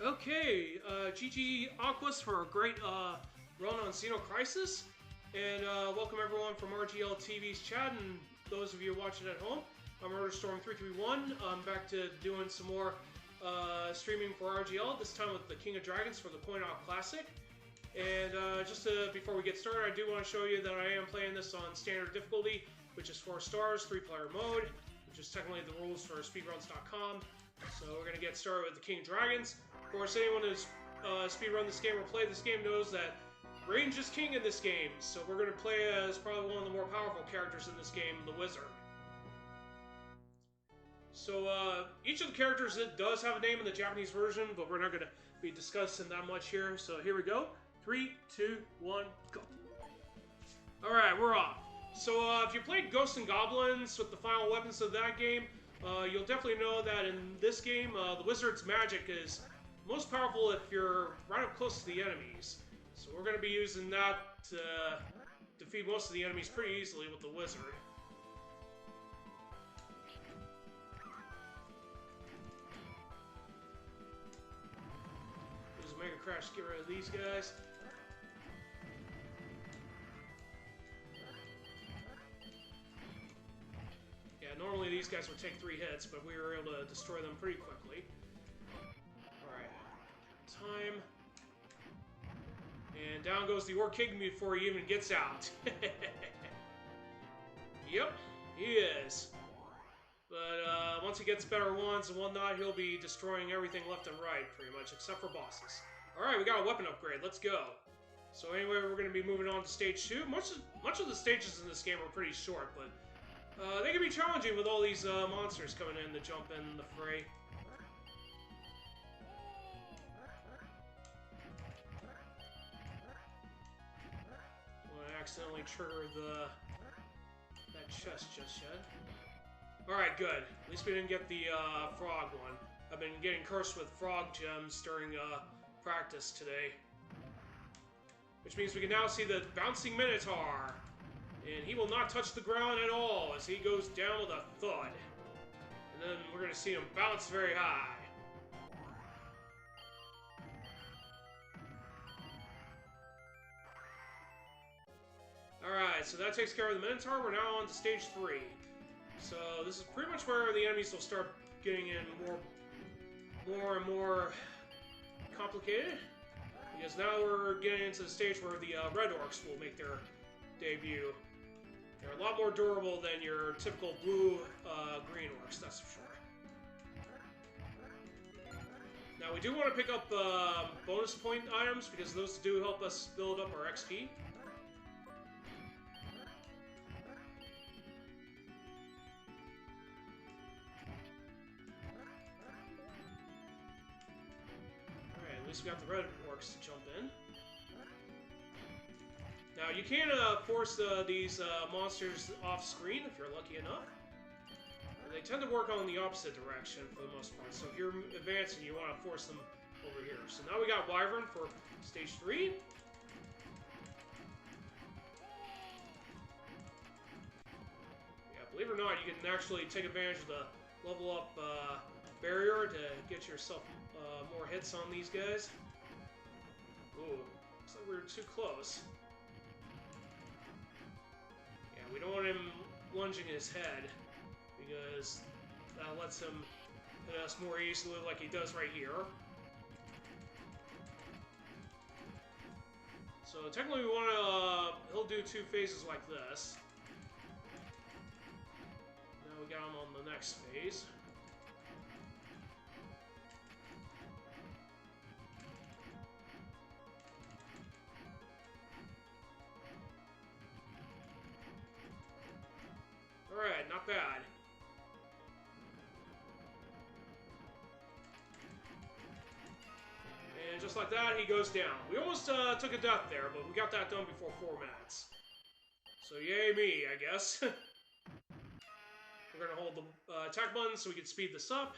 Okay, GG Aquas for a great run on Xeno Crisis, and welcome everyone from RGLTV's chat, and those of you watching at home. I'm Rotorstorm331. I'm back to doing some more streaming for RGL, this time with the King of Dragons for the Coin-Op Classic. And before we get started, I do want to show you that I am playing this on standard difficulty, which is 4 stars, 3-player mode, which is technically the rules for speedruns.com. So we're going to get started with the King of Dragons. Of course, anyone who's speedrun this game or played this game knows that range is king in this game. So we're going to play as probably one of the more powerful characters in this game, the Wizard. So each of the characters does have a name in the Japanese version, but we're not going to be discussing that much here. So here we go. 3, 2, 1, go. Alright, we're off. So if you played Ghosts and Goblins with the final weapons of that game, you'll definitely know that in this game, the Wizard's magic is most powerful if you're right up close to the enemies. So we're going to be using that to defeat most of the enemies pretty easily with the Wizard. Use a Mega Crash to get rid of these guys. Yeah, normally these guys would take 3 hits, but we were able to destroy them pretty quickly. Alright. Time. And down goes the Orc King before he even gets out. Yep, he is. But once he gets better ones and whatnot, he'll be destroying everything left and right, pretty much, except for bosses. Alright, we got a weapon upgrade. Let's go. So anyway, we're going to be moving on to stage 2. Much of the stages in this game are pretty short, but they can be challenging with all these monsters coming in to jump in the fray. I want to accidentally trigger that chest just yet. Alright, good. At least we didn't get the frog one. I've been getting cursed with frog gems during practice today. Which means we can now see the bouncing Minotaur. And he will not touch the ground at all as he goes down with a thud. And then we're going to see him bounce very high. Alright, so that takes care of the Minotaur. We're now on to stage 3. So this is pretty much where the enemies will start getting in more and more complicated. Because now we're getting into the stage where the Red Orcs will make their debut. They're a lot more durable than your typical blue-green orcs, that's for sure. Now, we do want to pick up bonus point items, because those do help us build up our XP. Alright, at least we got the red orcs to jump in. Now, you can force these monsters off-screen if you're lucky enough. They tend to work on the opposite direction for the most part, so if you're advancing, you want to force them over here. So now we got Wyvern for stage 3. Yeah, believe it or not, you can actually take advantage of the level-up barrier to get yourself more hits on these guys. Ooh, looks like we were too close. We don't want him lunging his head, because that lets him hit us more easily like he does right here. So technically we want to, he'll do 2 phases like this. Now we got him on the next phase. Alright, not bad. And just like that, he goes down. We almost took a death there, but we got that done before 4 minutes. So yay me, I guess. We're going to hold the attack button so we can speed this up.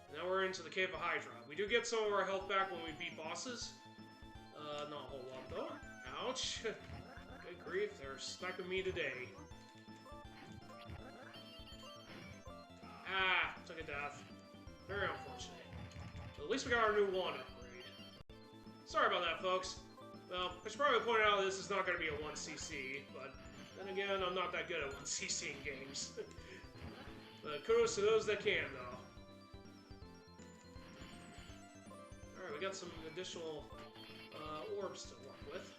And now we're into the Cave of Hydra. We do get some of our health back when we beat bosses. Not a whole lot, though. Ouch. Good grief, they're sniping me today. Ah, took a death. Very unfortunate. But at least we got our new wand upgrade. Sorry about that, folks. Well, I should probably point out this is not going to be a 1cc, but then again, I'm not that good at 1cc in games. But kudos to those that can, though. Alright, we got some additional orbs to work with.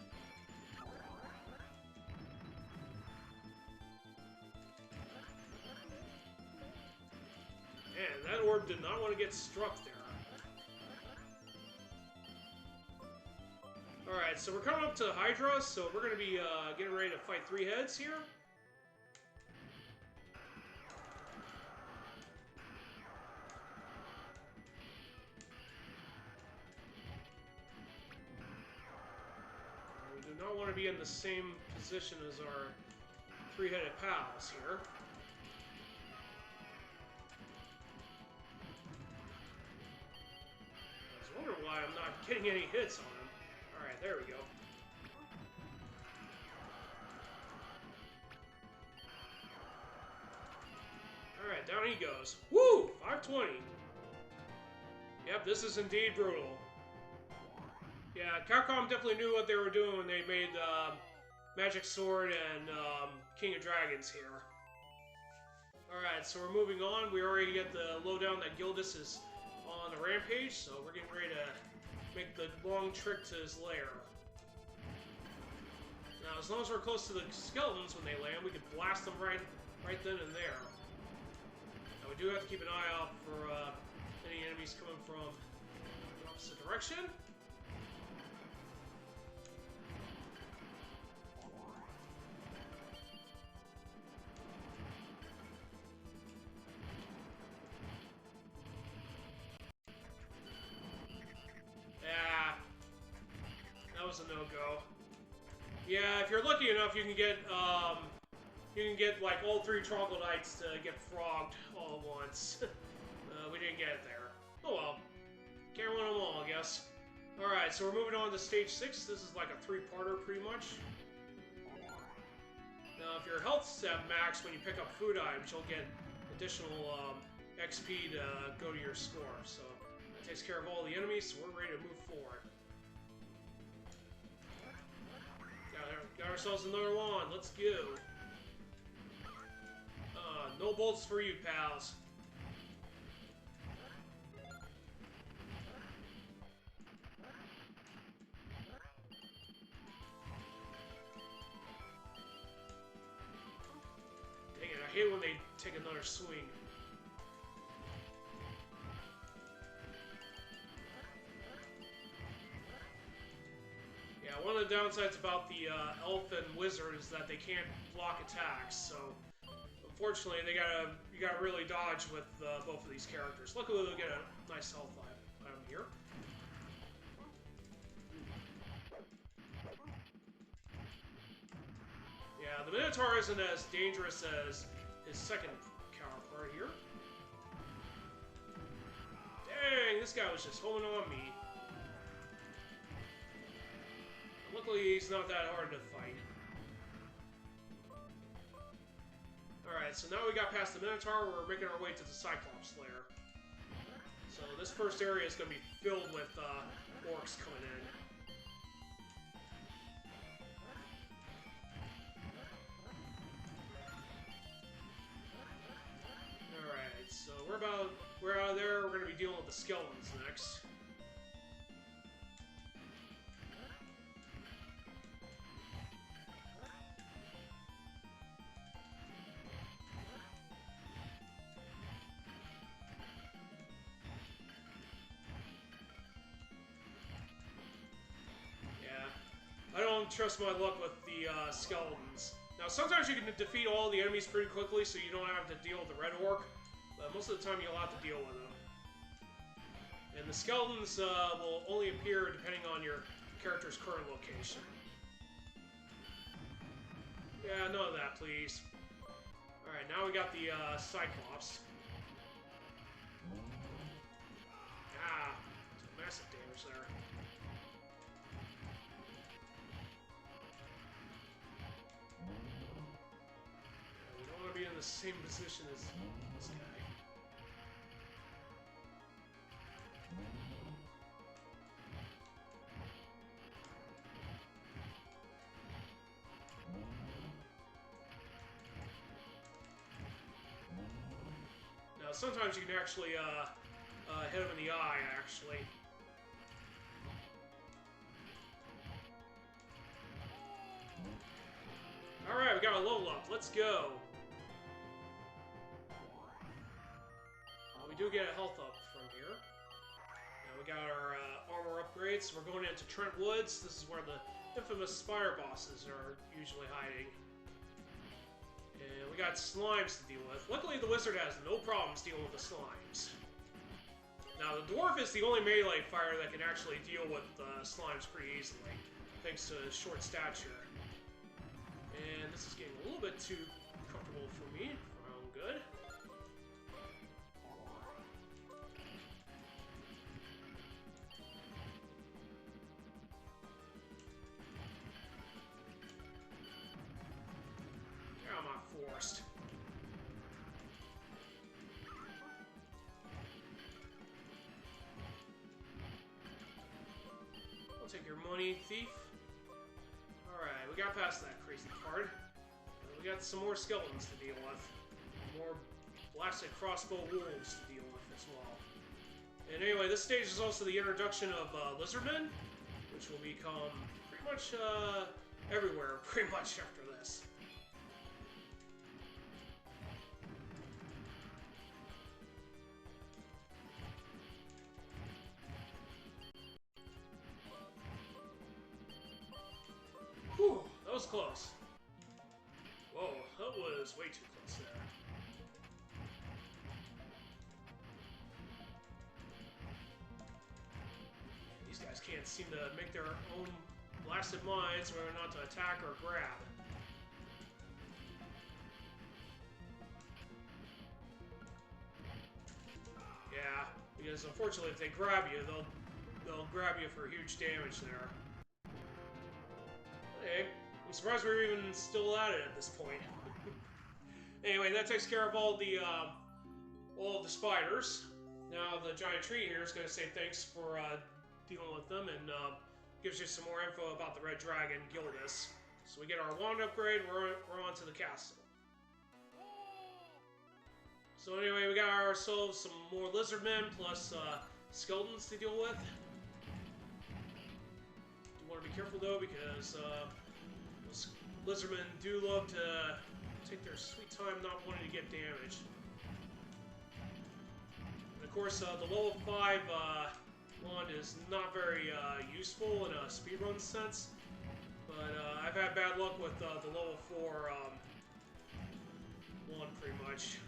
Man, that orb did not want to get struck there. Alright, so we're coming up to Hydra, so we're going to be getting ready to fight 3 heads here. We do not want to be in the same position as our 3-headed pals here. I was wondering why I'm not getting any hits on him. Alright, there we go. Alright, down he goes. Woo! 520! Yep, this is indeed brutal. Yeah, Capcom definitely knew what they were doing when they made Magic Sword and King of Dragons here. Alright, so we're moving on. We already get the lowdown that Gildas is on the rampage, so we're getting ready to make the long trick to his lair. Now, as long as we're close to the skeletons when they land, we can blast them right then and there. Now, we do have to keep an eye out for any enemies coming from the opposite direction. Was a no-go. Yeah, if you're lucky enough, you can get like all 3 troglodytes to get frogged all at once. We didn't get it there. Oh well, can't win them all, I guess. All right, so we're moving on to stage 6. This is like a 3-parter, pretty much. Now, if your health's at max when you pick up food items, you'll get additional XP to go to your score. So that takes care of all the enemies. So we're ready to move forward. Got ourselves another one. Let's go. No bolts for you, pals. Dang it, I hate when they take another swing. One of the downsides about the elf and wizard is that they can't block attacks, so unfortunately you gotta really dodge with both of these characters. Luckily they'll get a nice health item here. Yeah, the Minotaur isn't as dangerous as his second counterpart here. Dang, this guy was just holding on me. Luckily, he's not that hard to fight. Alright, so now we got past the Minotaur, we're making our way to the Cyclops lair. So this first area is going to be filled with orcs coming in. Alright, so we're out of there, we're going to be dealing with the skeletons next. I don't trust my luck with the skeletons. Now, sometimes you can defeat all the enemies pretty quickly, so you don't have to deal with the red orc, but most of the time you'll have to deal with them. And the skeletons will only appear depending on your character's current location. Yeah, none of that, please. Alright, now we got the Cyclops. Ah, took massive damage there. Be in the same position as this guy. sometimes you can actually hit him in the eye, actually. Alright, we got a level up. Let's go. We do get a health up from here. Now we got our armor upgrades. We're going into Trent Woods. This is where the infamous spider bosses are usually hiding. And we got slimes to deal with. Luckily, the wizard has no problems dealing with the slimes. Now, the dwarf is the only melee fighter that can actually deal with slimes pretty easily, thanks to his short stature. And this is getting a little bit too comfortable for me, for my own good. Now I'm not forced. I'll take your money, thief. Alright, we got past that crazy part. We got some more skeletons to deal with. More blasted crossbow wolves to deal with as well. And anyway, this stage is also the introduction of lizardmen, which will become pretty much everywhere pretty much after this. Whew, that was close. Whoa, that was way too close there. These guys can't seem to make their own blasted minds whether or not to attack or grab. Yeah, because unfortunately if they grab you, they'll grab you for huge damage there. Hey, I'm surprised we're even still at it at this point. Anyway, that takes care of all the spiders. Now the giant tree here is going to say thanks for dealing with them and gives you some more info about the red dragon, Gildas. So we get our wand upgrade. We're on to the castle. So anyway, we got ourselves some more lizardmen plus skeletons to deal with. Want to be careful though, because those lizardmen do love to take their sweet time not wanting to get damaged. And of course, the level 5 wand is not very useful in a speedrun sense, but I've had bad luck with the level 4 wand pretty much.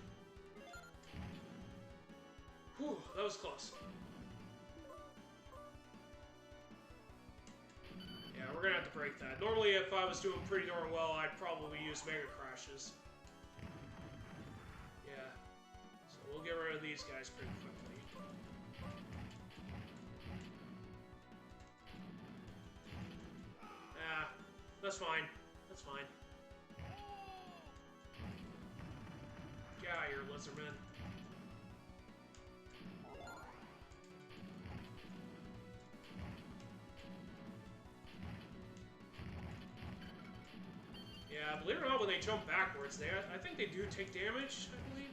Whew, that was close. Yeah, we're gonna have to break that. Normally, if I was doing pretty darn well, I'd probably use Mega Crashes. Yeah. So we'll get rid of these guys pretty quickly. Ah, that's fine. That's fine. Get out of here, lizardman. Yeah, believe it or not, when they jump backwards, I think they do take damage, I believe.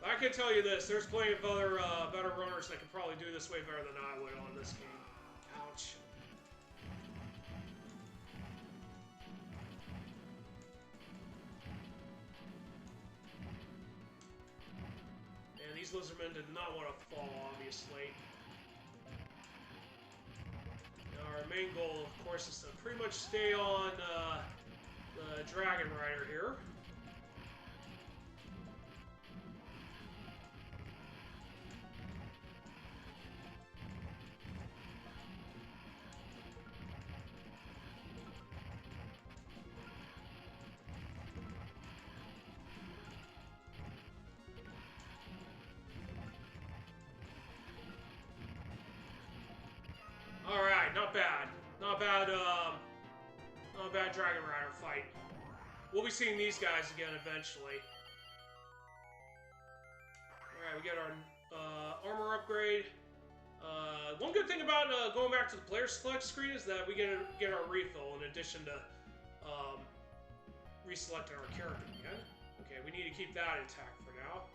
But I can tell you this, there's plenty of other better runners that can probably do this way better than I would on this game. Ouch. And these lizardmen did not want to fall, obviously. Our main goal, of course, is to pretty much stay on the Dragon Rider here. Alright, not bad. Not bad, not bad Dragon Rider fight. We'll be seeing these guys again eventually. Alright, we get our armor upgrade. One good thing about going back to the player select screen is that we get our refill in addition to reselected our character again. Okay, we need to keep that intact for now.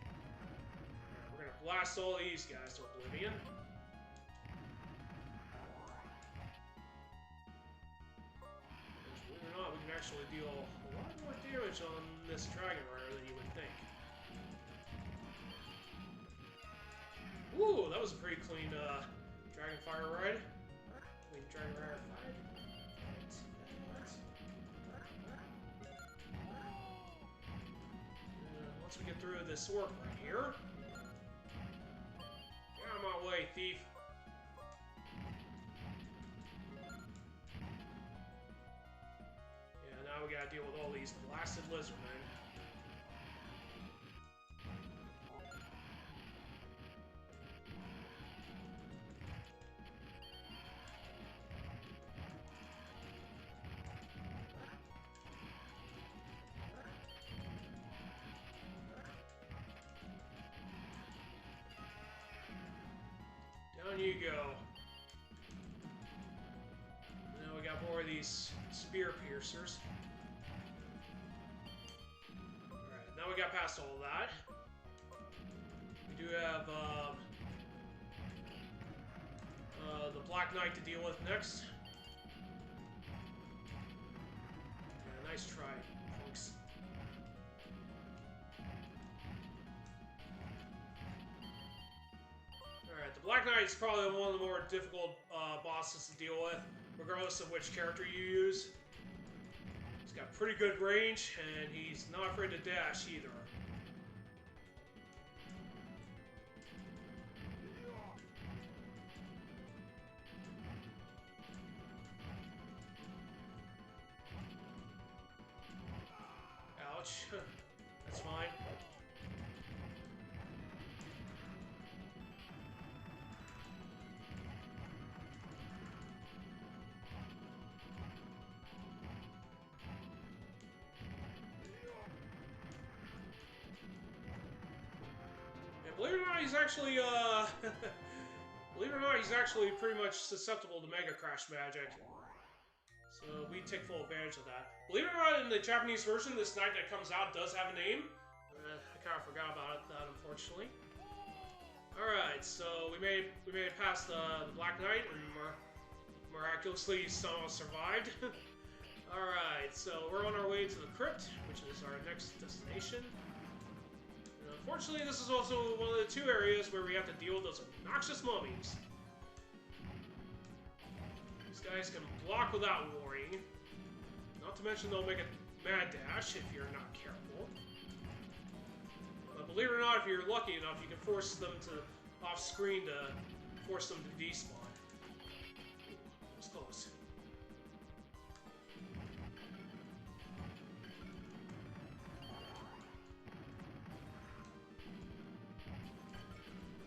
Right, we're gonna blast all these guys to oblivion. Believe it or not, we can actually deal a lot more damage on this Dragon Rider than you would think. Ooh, that was a pretty clean Dragon Fire ride. Clean Dragon Rider ride. Once we get through this orc right here. Get out of my way, thief. Yeah, now we gotta deal with all these blasted lizardmen. Down you go. Now we got more of these spear piercers. Alright, now we got past all of that. We do have the Black Knight to deal with next. Yeah, nice try, folks. Alright, the Black Knight is probably one of the more difficult bosses to deal with, regardless of which character you use. He's got pretty good range, and he's not afraid to dash either. Ouch. That's fine. Believe it or not, he's actually, believe it or not, he's actually pretty much susceptible to Mega Crash magic. So we take full advantage of that. Believe it or not, in the Japanese version, this knight that comes out does have a name. I kind of forgot about that, unfortunately. Alright, so we made it past the Black Knight, and miraculously somehow survived. Alright, so we're on our way to the crypt, which is our next destination. Unfortunately, this is also one of the two areas where we have to deal with those obnoxious mummies. These guys can block without warning. Not to mention they'll make a mad dash if you're not careful. But believe it or not, if you're lucky enough, you can force them to off-screen to force them to despawn. It was close.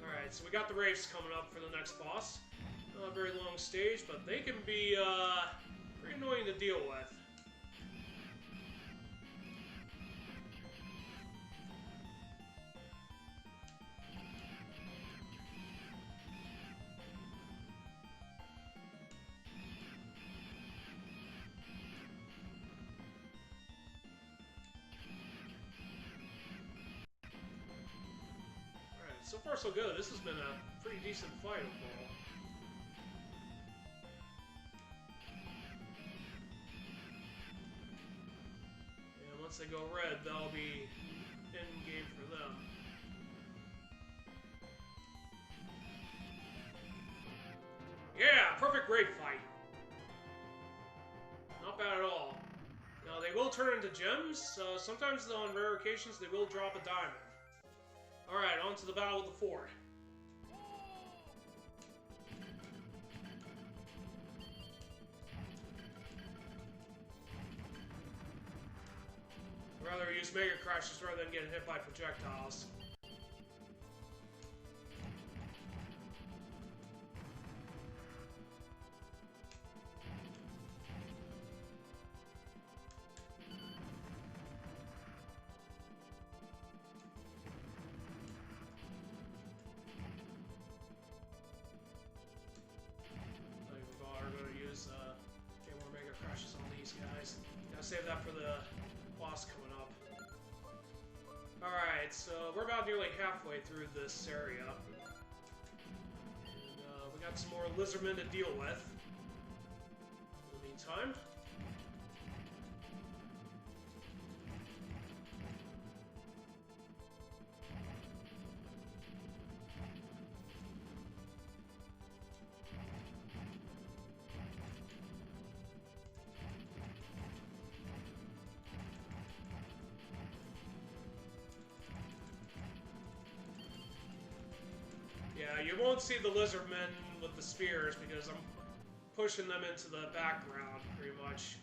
Alright, so we got the Wraiths coming up for the next boss. Not a very long stage, but they can be pretty annoying to deal with. So far, so good. This has been a pretty decent fight overall. And once they go red, that'll be end game for them. Yeah, perfect raid fight. Not bad at all. Now, they will turn into gems, so sometimes on rare occasions they will drop a diamond. Alright, on to the battle with the fort. I'd rather use Mega Crashes rather than getting hit by projectiles. Get more Mega Crashes on these guys. Gotta save that for the boss coming up. Alright, so we're about nearly halfway through this area. And, we got some more lizardmen to deal with. In the meantime. Yeah, you won't see the lizardmen with the spears because I'm pushing them into the background, pretty much.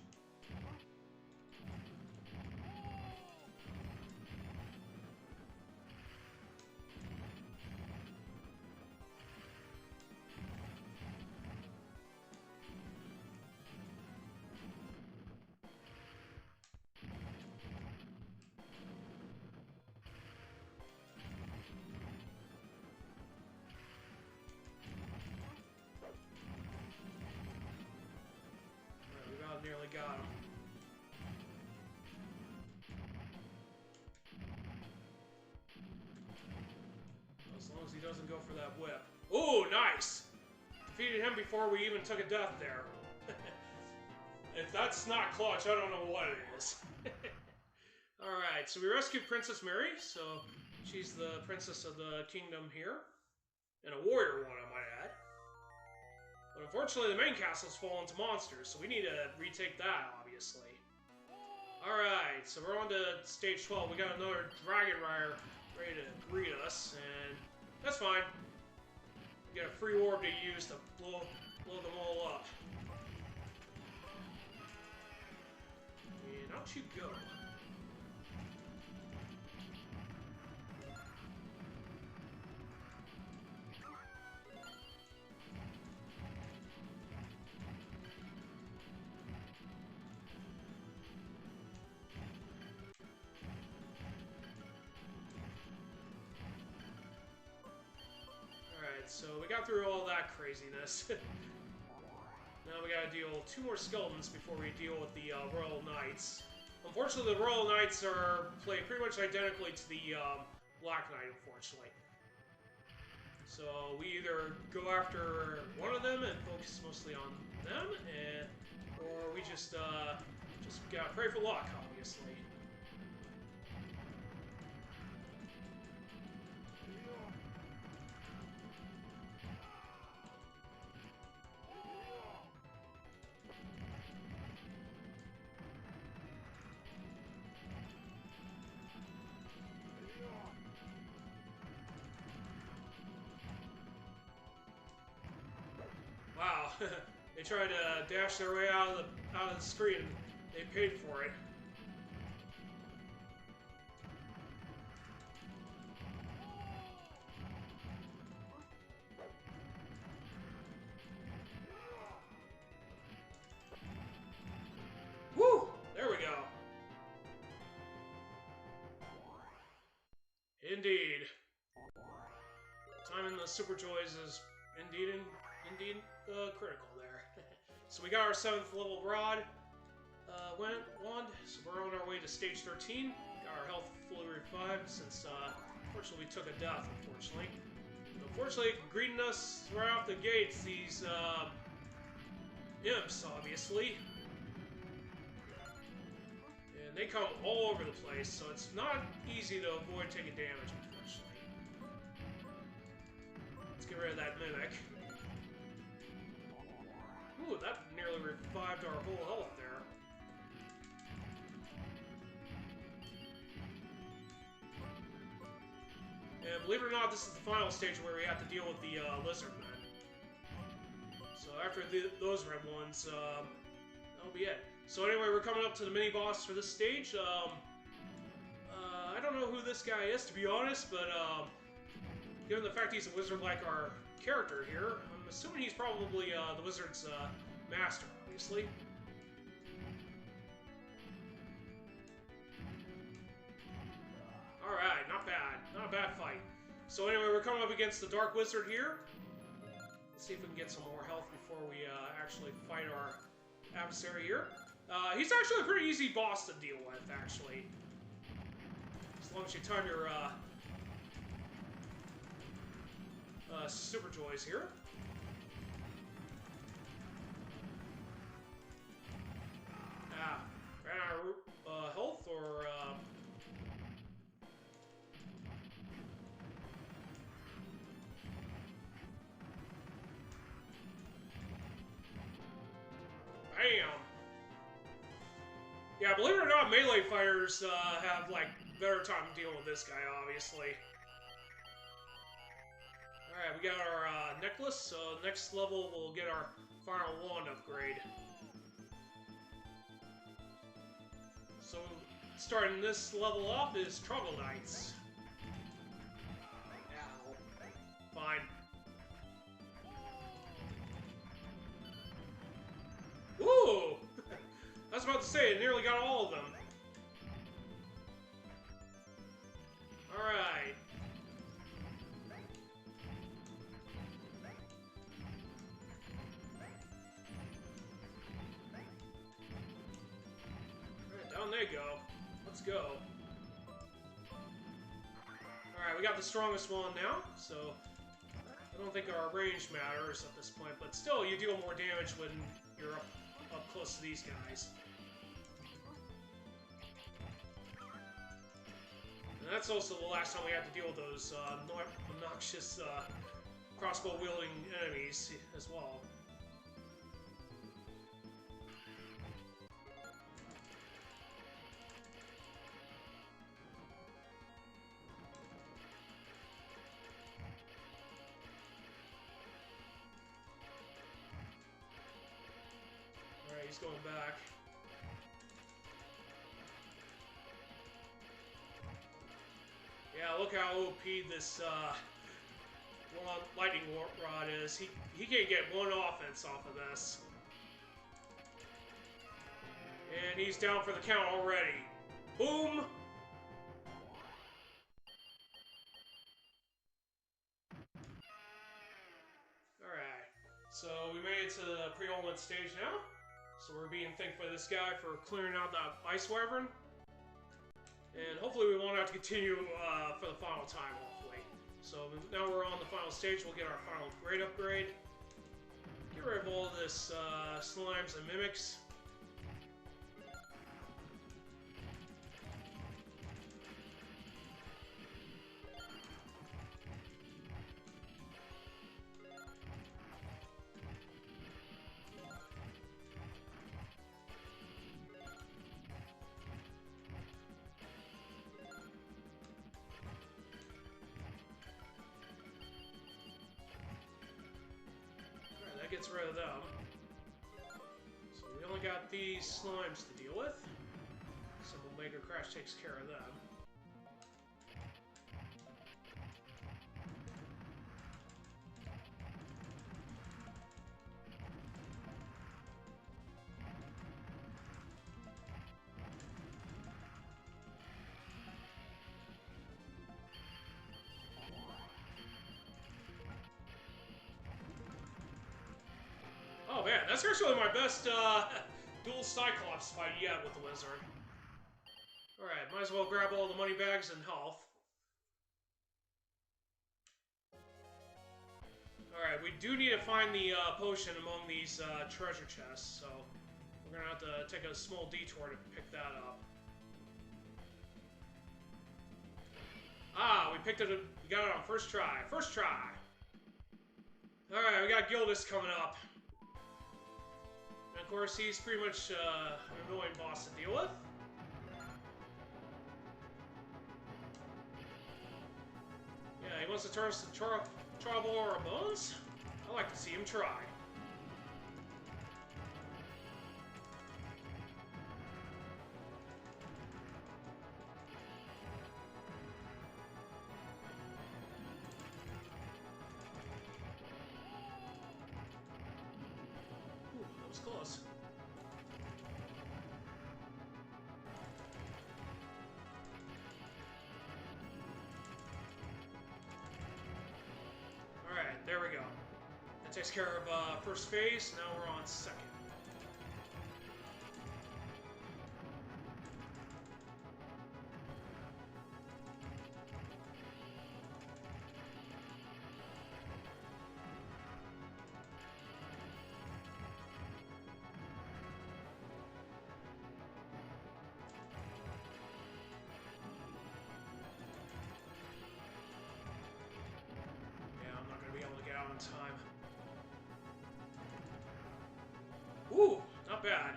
Nearly got him. As long as he doesn't go for that whip. Ooh, nice! Defeated him before we even took a death there. If that's not clutch, I don't know what it is. Alright, so we rescued Princess Mary, so she's the princess of the kingdom here. And a warrior one, I might add. But unfortunately, the main castle's fallen to monsters, so we need to retake that, obviously. Alright, so we're on to stage 12. We got another Dragon Rider ready to greet us, and that's fine. We got a free orb to use to blow them all up. And out you go. So we got through all that craziness. Now we gotta deal with 2 more skeletons before we deal with the Royal Knights. Unfortunately, the Royal Knights are played pretty much identically to the Black Knight, unfortunately. So we either go after one of them and focus mostly on them, or we just gotta pray for luck, obviously. Wow, they tried to dash their way out of the screen. They paid for it. Woo! There we go. Indeed. Timing the Super Joys is indeed critical there. So we got our 7th level rod wand, so we're on our way to stage 13. Got our health fully revived since unfortunately we took a death, unfortunately. Unfortunately, greeting us right off the gates, these imps, obviously. And they come all over the place, so it's not easy to avoid taking damage, unfortunately. Let's get rid of that mimic. Ooh, that nearly revived our whole health there. And believe it or not, this is the final stage where we have to deal with the lizardmen. So after those red ones, that'll be it. So anyway, we're coming up to the mini-boss for this stage. I don't know who this guy is, to be honest, but given the fact he's a wizard like our character here, I'm assuming he's probably the wizard's master, obviously. Alright, not bad. Not a bad fight. So anyway, we're coming up against the Dark Wizard here. Let's see if we can get some more health before we actually fight our adversary here. He's actually a pretty easy boss to deal with, actually. As long as you time your super joys here. Ran out of health, or bam! Yeah, believe it or not, melee fighters have like better time dealing with this guy, obviously. Alright, we got our necklace, so next level we'll get our final wand upgrade. So, starting this level off is Troglodytes. Ow. Fine. Woo! I was about to say, I nearly got all of them. Alright. Down they go. Let's go. Alright, we got the strongest one now, so I don't think our range matters at this point, but still, you deal more damage when you're up close to these guys. And that's also the last time we have to deal with those obnoxious crossbow-wielding enemies as well. He's going back. Yeah, look how OP this lightning rod is. He can't get one offense off of this. And he's down for the count already. Boom! Alright, so we made it to the pre-ultimate stage now. So we're being thanked by this guy for clearing out that ice wyvern. And hopefully we won't have to continue for the final time, hopefully. So now we're on the final stage, we'll get our final grade upgrade. Get rid of all this slimes and mimics. Gets rid of them. So we only got these slimes to deal with. Simple Maker Crash takes care of them. Oh man, that's actually my best dual Cyclops fight yet with the wizard. Alright, might as well grab all the money bags and health. Alright, we do need to find the potion among these treasure chests, so we're gonna have to take a small detour to pick that up. Ah, we picked it, we got it on first try. First try! Alright, we got Gildas coming up. And of course, he's pretty much an annoying boss to deal with. Yeah, he wants to turn us to Trouble or Bones? I like to see him try. Ooh, that was close. Alright, there we go. That takes care of first phase, now we're on second. bad.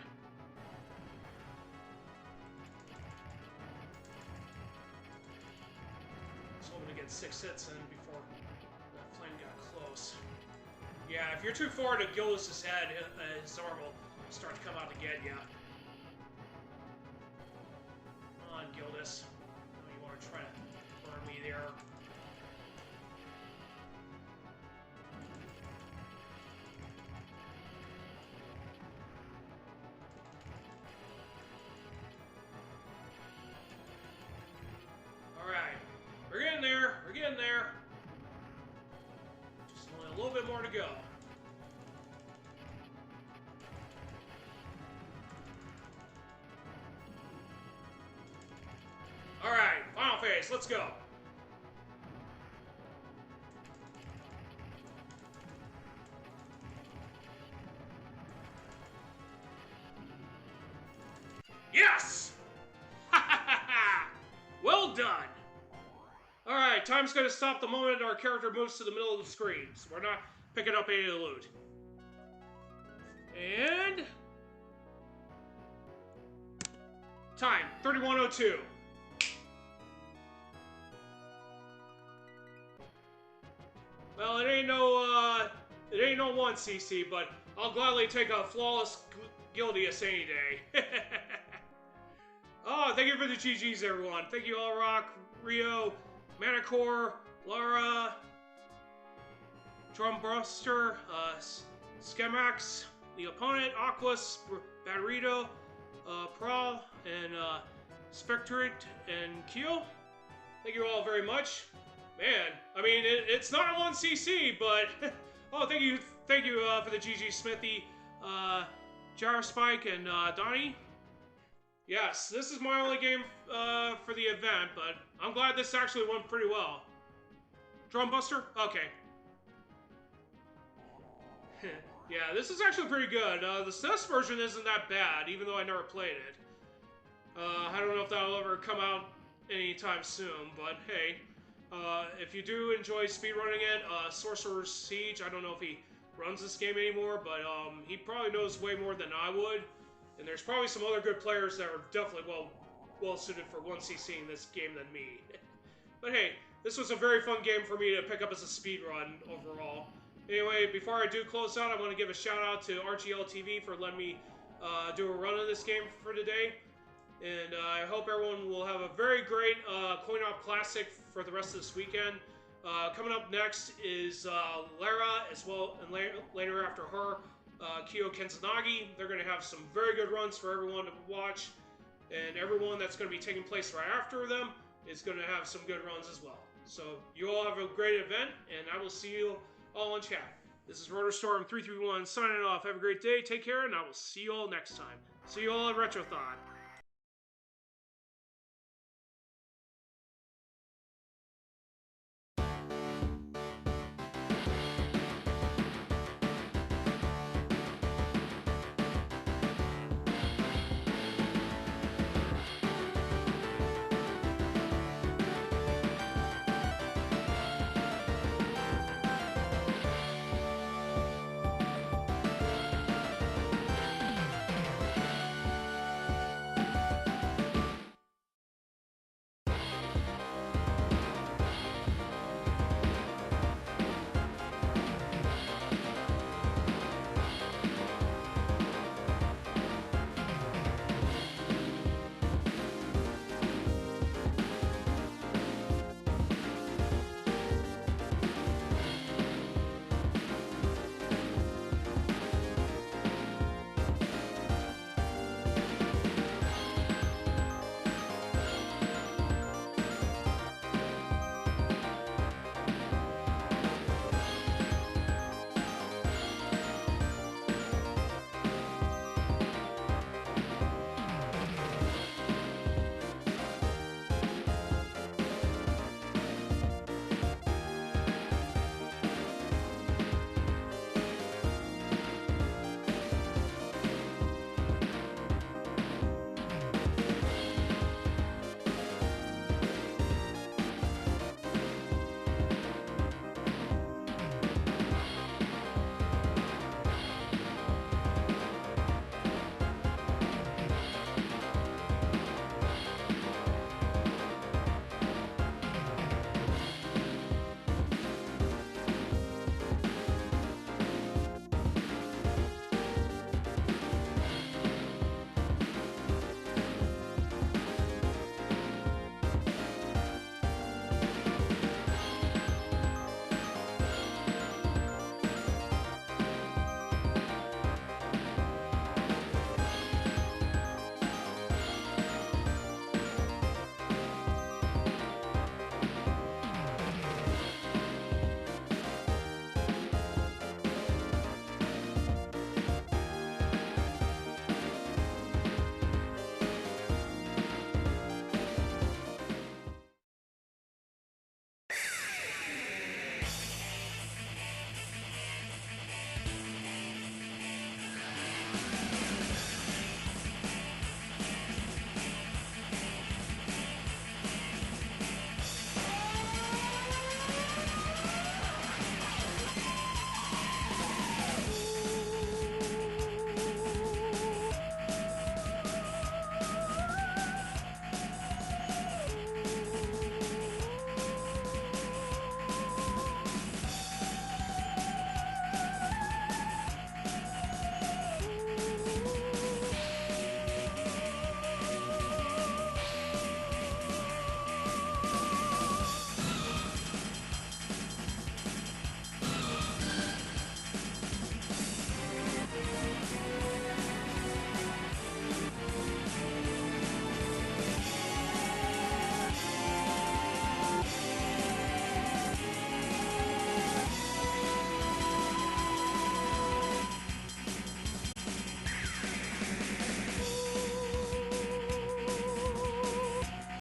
Just hoping to get 6 hits in before that flame got close. Yeah, if you're too far to Gildus's head, his arm will start to come out to get you. Come on, Gildus. Oh, you want to try to burn me there. Alright. We're getting there. We're getting there. Just only a little bit more to go. Alright, final phase, let's go. Yes! Well done! Alright, time's gonna stop the moment our character moves to the middle of the screen, so we're not picking up any of the loot. And... time, 31:02. Well, it ain't no 1cc, but I'll gladly take a flawless Gildius any day. Oh, thank you for the GGs, everyone. Thank you, All Rock, Rio, Manicore, Lara, Drumbuster, Skemax, the opponent, Aquas, Badrito, Prawl, and Spectrate, and Keel. Thank you all very much. Man, I mean, it's not a 1cc, but... oh, thank you for the GG Smithy, Gyrospike, and Donnie. Yes, this is my only game for the event, but I'm glad this actually went pretty well. Drumbuster? Okay. Yeah, this is actually pretty good. The SNES version isn't that bad, even though I never played it. I don't know if that'll ever come out anytime soon, but hey. If you do enjoy speedrunning it, Sorcerer's Siege, I don't know if he runs this game anymore, but he probably knows way more than I would. And there's probably some other good players that are definitely well suited for 1cc in this game than me. But hey, this was a very fun game for me to pick up as a speedrun overall. Anyway, before I do close out, I want to give a shout out to RetroGamingLiveTV for letting me do a run of this game for today. And I hope everyone will have a very great Coin-Op Classic for the rest of this weekend. Coming up next is Lara, as well, and later after her, Kyo Kenzanagi. They're going to have some very good runs for everyone to watch. And everyone that's going to be taking place right after them is going to have some good runs as well. So you all have a great event, and I will see you all in chat. This is Rotorstorm331 signing off. Have a great day, take care, and I will see you all next time. See you all at Retrothon.